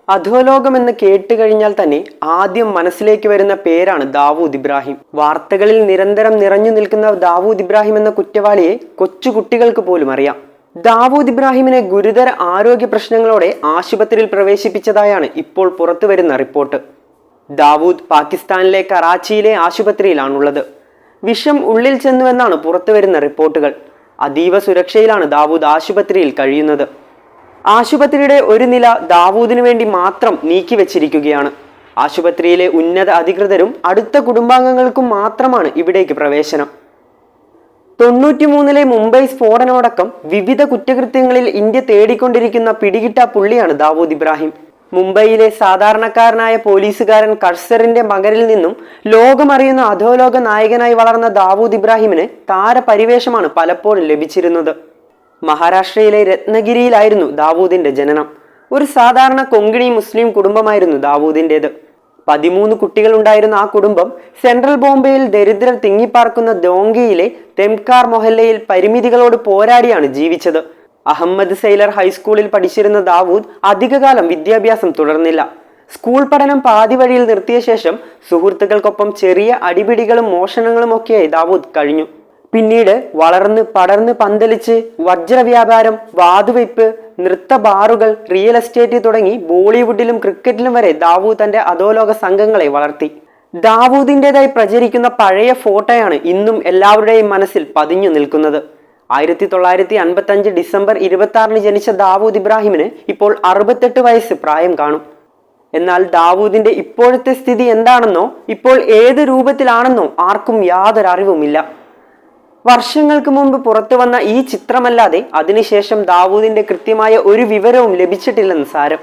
അധോലോകം എന്ന് കേട്ടുകഴിഞ്ഞാൽ തന്നെ ആദ്യം മനസ്സിലേക്ക് വരുന്ന പേരാണ് ദാവൂദ് ഇബ്രാഹിം. വാർത്തകളിൽ നിരന്തരം നിറഞ്ഞു നിൽക്കുന്ന ദാവൂദ് ഇബ്രാഹിം എന്ന കുറ്റവാളിയെ കൊച്ചുകുട്ടികൾക്ക് പോലും അറിയാം. ദാവൂദ് ഇബ്രാഹിമിനെ ഗുരുതര ആരോഗ്യ പ്രശ്നങ്ങളോടെ ആശുപത്രിയിൽ പ്രവേശിപ്പിച്ചതായാണ് ഇപ്പോൾ പുറത്തുവരുന്ന റിപ്പോർട്ട്. ദാവൂദ് പാകിസ്ഥാനിലെ കറാച്ചിയിലെ ആശുപത്രിയിലാണുള്ളത്. വിഷം ഉള്ളിൽ ചെന്നുവെന്നാണ് പുറത്തുവരുന്ന റിപ്പോർട്ടുകൾ. അതീവ സുരക്ഷയിലാണ് ദാവൂദ് ആശുപത്രിയിൽ കഴിയുന്നത്. ആശുപത്രിയുടെ ഒരു നില ദാവൂദിനു വേണ്ടി മാത്രം നീക്കിവെച്ചിരിക്കുകയാണ്. ആശുപത്രിയിലെ ഉന്നത അധികൃതരും അടുത്ത കുടുംബാംഗങ്ങൾക്കും മാത്രമാണ് ഇവിടേക്ക് പ്രവേശനം. 93-ലെ മുംബൈ സ്ഫോടനമടക്കം വിവിധ കുറ്റകൃത്യങ്ങളിൽ ഇന്ത്യ തേടിക്കൊണ്ടിരിക്കുന്ന പിടികിട്ടാ പുള്ളിയാണ് ദാവൂദ് ഇബ്രാഹിം. മുംബൈയിലെ സാധാരണക്കാരനായ പോലീസുകാരൻ കർസറിന്റെ മകരിൽ നിന്നും ലോകമറിയുന്ന അധോലോക നായകനായി വളർന്ന ദാവൂദ് ഇബ്രാഹിമിന് താരപരിവേഷമാണ് പലപ്പോഴും ലഭിച്ചിരുന്നത്. മഹാരാഷ്ട്രയിലെ രത്നഗിരിയിലായിരുന്നു ദാവൂദിന്റെ ജനനം. ഒരു സാധാരണ കൊങ്കിണി മുസ്ലിം കുടുംബമായിരുന്നു ദാവൂദിൻ്റെത്. 13 കുട്ടികൾ ഉണ്ടായിരുന്ന ആ കുടുംബം സെൻട്രൽ ബോംബെയിൽ ദരിദ്രർ തിങ്ങിപ്പാർക്കുന്ന ദോങ്കിയിലെ തെംകാർ മൊഹല്ലയിൽ പരിമിതികളോട് പോരാടിയാണ് ജീവിച്ചത്. അഹമ്മദ് സെയ്ലർ ഹൈസ്കൂളിൽ പഠിച്ചിരുന്ന ദാവൂദ് അധികകാലം വിദ്യാഭ്യാസം തുടർന്നില്ല. സ്കൂൾ പഠനം പാതി വഴിയിൽ നിർത്തിയ ശേഷം സുഹൃത്തുക്കൾക്കൊപ്പം ചെറിയ അടിപിടികളും മോഷണങ്ങളും ഒക്കെയായി ദാവൂദ് കഴിഞ്ഞു. പിന്നീട് വളർന്ന് പടർന്ന് പന്തലിച്ച് വജ്രവ്യാപാരം, വാതുവയ്പ്, നൃത്ത ബാറുകൾ, റിയൽ എസ്റ്റേറ്റ് തുടങ്ങി ബോളിവുഡിലും ക്രിക്കറ്റിലും വരെ ദാവൂദ് തന്റെ അധോലോക സംഘങ്ങളെ വളർത്തി. ദാവൂദിൻ്റെതായി പ്രചരിക്കുന്ന പഴയ ഫോട്ടോയാണ് ഇന്നും എല്ലാവരുടെയും മനസ്സിൽ പതിഞ്ഞു നിൽക്കുന്നത്. 1955 ഡിസംബർ 26 ജനിച്ച ദാവൂദ് ഇബ്രാഹിമിന് ഇപ്പോൾ 68 വയസ്സ് പ്രായം കാണും. എന്നാൽ ദാവൂദിന്റെ ഇപ്പോഴത്തെ സ്ഥിതി എന്താണെന്നോ ഇപ്പോൾ ഏത് രൂപത്തിലാണെന്നോ ആർക്കും യാതൊരു അറിവുമില്ല. വർഷങ്ങൾക്ക് മുമ്പ് പുറത്തു വന്ന ഈ ചിത്രമല്ലാതെ അതിനുശേഷം ദാവൂദിന്റെ കൃത്യമായ ഒരു വിവരവും ലഭിച്ചിട്ടില്ലെന്ന് സാരം.